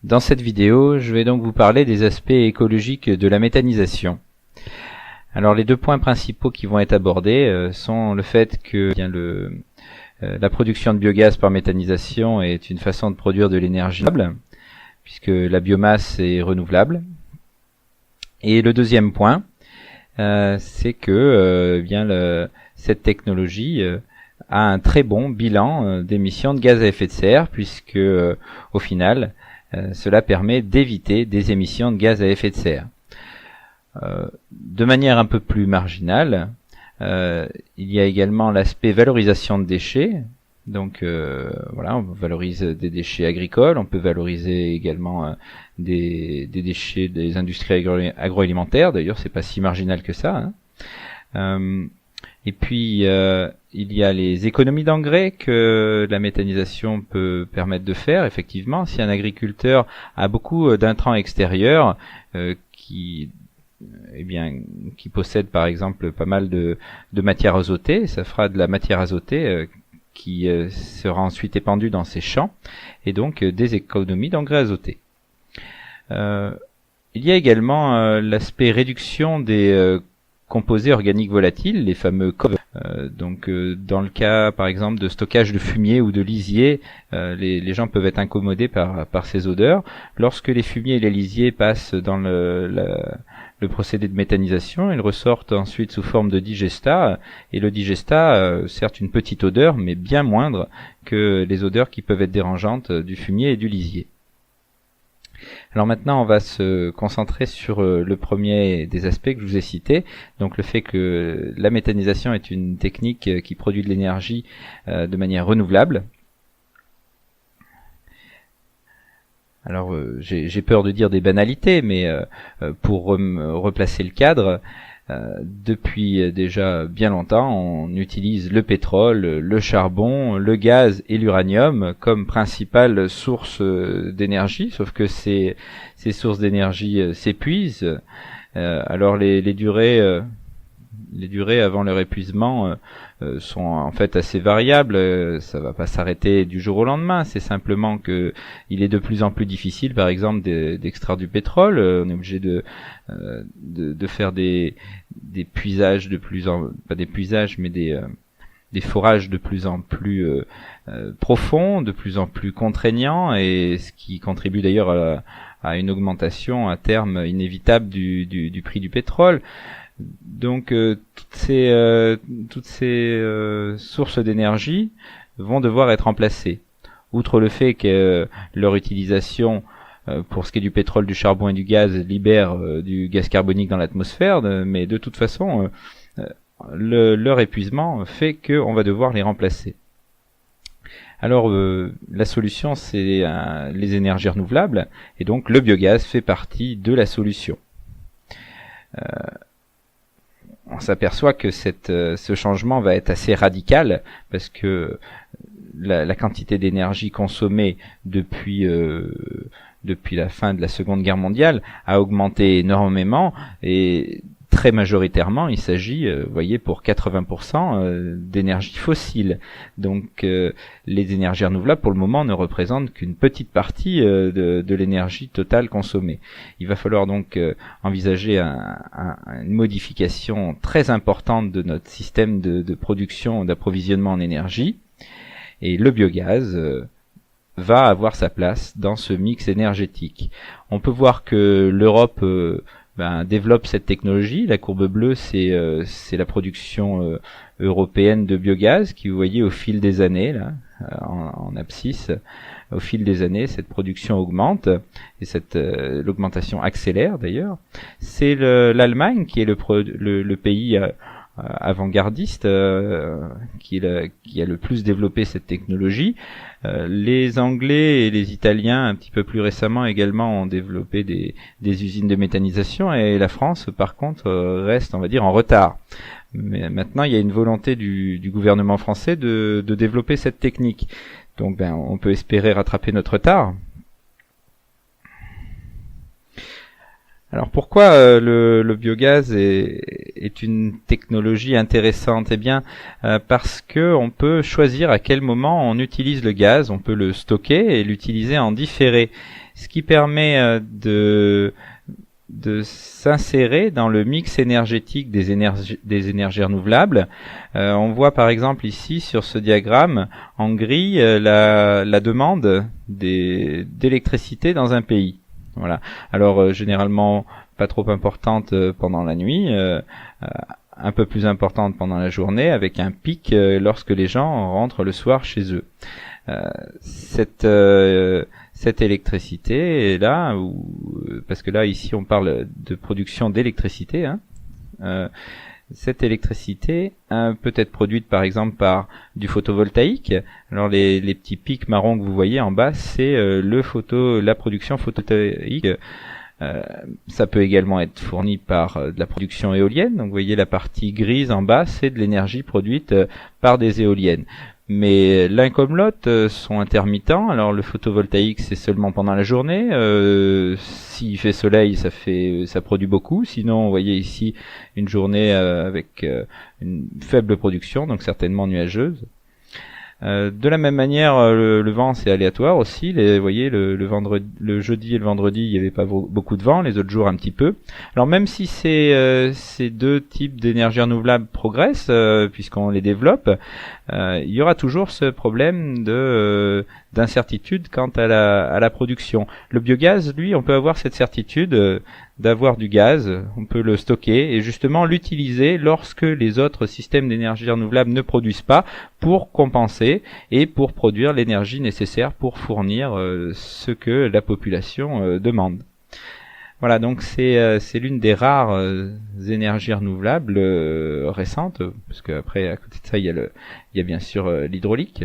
Dans cette vidéo, je vais donc vous parler des aspects écologiques de la méthanisation. Alors les deux points principaux qui vont être abordés sont le fait que la production de biogaz par méthanisation est une façon de produire de l'énergie renouvelable, puisque la biomasse est renouvelable. Et le deuxième point, c'est que cette technologie a un très bon bilan d'émissions de gaz à effet de serre, puisque au final, cela permet d'éviter des émissions de gaz à effet de serre. De manière un peu plus marginale, il y a également l'aspect valorisation de déchets. Donc voilà, on valorise des déchets agricoles, on peut valoriser également des déchets des industries agroalimentaires. D'ailleurs, c'est pas si marginal que ça, hein. Et puis il y a les économies d'engrais que la méthanisation peut permettre de faire. Effectivement, si un agriculteur a beaucoup d'intrants extérieurs qui possède par exemple pas mal de matière azotée, ça fera de la matière azotée qui sera ensuite épandue dans ses champs, et donc des économies d'engrais azotés. Il y a également l'aspect réduction des composés organiques volatiles, les fameux COV. Dans le cas par exemple de stockage de fumier ou de lisier, les gens peuvent être incommodés par ces odeurs. Lorsque les fumiers et les lisiers passent dans le procédé de méthanisation, ils ressortent ensuite sous forme de digestat, et le digestat certes une petite odeur, mais bien moindre que les odeurs qui peuvent être dérangeantes du fumier et du lisier. Alors maintenant, on va se concentrer sur le premier des aspects que je vous ai cités, donc le fait que la méthanisation est une technique qui produit de l'énergie de manière renouvelable. Alors j'ai peur de dire des banalités, mais pour replacer le cadre, depuis déjà bien longtemps, on utilise le pétrole, le charbon, le gaz et l'uranium comme principales sources d'énergie, sauf que ces sources d'énergie s'épuisent. Alors les durées avant leur épuisement sont en fait assez variables. Ça va pas s'arrêter du jour au lendemain. C'est simplement que il est de plus en plus difficile, par exemple, d'extraire du pétrole. On est obligé de faire des puisages pas des puisages, mais des forages de plus en plus profonds, de plus en plus contraignants, et ce qui contribue d'ailleurs à une augmentation à terme inévitable du prix du pétrole. Donc toutes ces sources d'énergie vont devoir être remplacées. Outre le fait que leur utilisation pour ce qui est du pétrole, du charbon et du gaz libère du gaz carbonique dans l'atmosphère, mais de toute façon leur épuisement fait qu'on va devoir les remplacer. Alors la solution, c'est les énergies renouvelables, et donc le biogaz fait partie de la solution. On s'aperçoit que ce changement va être assez radical, parce que la quantité d'énergie consommée depuis la fin de la Seconde Guerre mondiale a augmenté énormément, et très majoritairement il s'agit, pour 80% d'énergie fossile. Donc les énergies renouvelables pour le moment ne représentent qu'une petite partie de l'énergie totale consommée. Il va falloir donc envisager une modification très importante de notre système de production, d'approvisionnement en énergie, et le biogaz va avoir sa place dans ce mix énergétique. On peut voir que l'Europe développe cette technologie. La courbe bleue, c'est la production européenne de biogaz, qui, vous voyez, au fil des années, là, en abscisse, au fil des années, cette production augmente, et l'augmentation accélère d'ailleurs. C'est l'Allemagne qui est le pays avant-gardiste qui a le plus développé cette technologie. Les Anglais et les Italiens, un petit peu plus récemment également, ont développé des usines de méthanisation, et la France, par contre, reste, on va dire, en retard. Mais maintenant, il y a une volonté du gouvernement français de développer cette technique. Donc, on peut espérer rattraper notre retard. Alors pourquoi le biogaz est une technologie intéressante ? Eh bien parce que on peut choisir à quel moment on utilise le gaz, on peut le stocker et l'utiliser en différé. ce qui permet de s'insérer dans le mix énergétique des énergies renouvelables. On voit par exemple ici sur ce diagramme en gris la demande d'électricité dans un pays. Voilà. Alors généralement pas trop importante pendant la nuit, un peu plus importante pendant la journée, avec un pic lorsque les gens rentrent le soir chez eux. Cette électricité est là, parce que là ici on parle de production d'électricité, cette électricité peut être produite par exemple par du photovoltaïque. Alors les petits pics marrons que vous voyez en bas, c'est la production photovoltaïque. Ça peut également être fourni par de la production éolienne. Donc vous voyez la partie grise en bas, c'est de l'énergie produite par des éoliennes. Mais l'un comme l'autre sont intermittents. Alors le photovoltaïque, c'est seulement pendant la journée. S'il fait soleil, ça produit beaucoup. Sinon, vous voyez ici une journée avec une faible production, donc certainement nuageuse. De la même manière, le vent c'est aléatoire aussi. Vous voyez, le jeudi et le vendredi, il n'y avait pas beaucoup de vent, les autres jours un petit peu. Alors même si ces deux types d'énergie renouvelable progressent, puisqu'on les développe, il y aura toujours ce problème d'incertitude quant à la production. Le biogaz, lui, on peut avoir cette certitude d'avoir du gaz, on peut le stocker et justement l'utiliser lorsque les autres systèmes d'énergie renouvelable ne produisent pas, pour compenser et pour produire l'énergie nécessaire pour fournir ce que la population demande. Voilà, donc c'est l'une des rares énergies renouvelables récentes, parce qu'après à côté de ça il y a bien sûr l'hydraulique,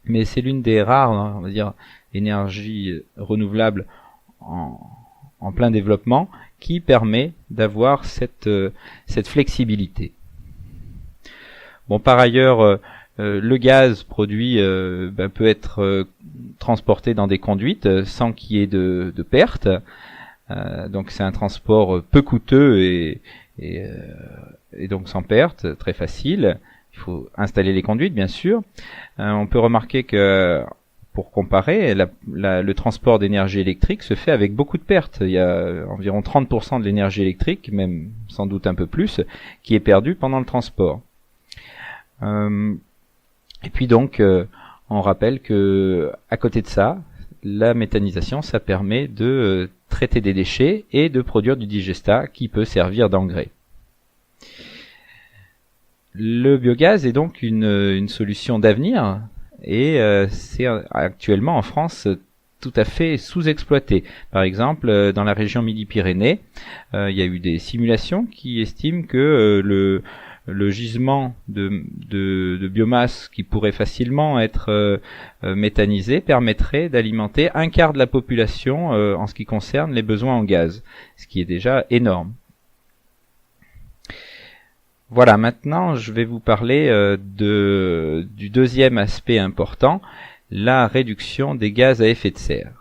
mais c'est l'une des rares, on va dire, énergies renouvelables en plein développement qui permet d'avoir cette flexibilité. Bon, par ailleurs, le gaz produit peut être transporté dans des conduites sans qu'il y ait de perte. Donc c'est un transport peu coûteux et donc sans perte, très facile. Il faut installer les conduites, bien sûr. On peut remarquer que, pour comparer, le transport d'énergie électrique se fait avec beaucoup de pertes. Il y a environ 30% de l'énergie électrique, même sans doute un peu plus, qui est perdue pendant le transport. Et puis donc, on rappelle que à côté de ça, la méthanisation, ça permet de traiter des déchets et de produire du digestat qui peut servir d'engrais. Le biogaz est donc une solution d'avenir et c'est actuellement en France tout à fait sous-exploité. Par exemple, dans la région Midi-Pyrénées, il y a eu des simulations qui estiment que le gisement de biomasse qui pourrait facilement être méthanisé permettrait d'alimenter un quart de la population en ce qui concerne les besoins en gaz, ce qui est déjà énorme. Voilà, maintenant je vais vous parler du deuxième aspect important, la réduction des gaz à effet de serre.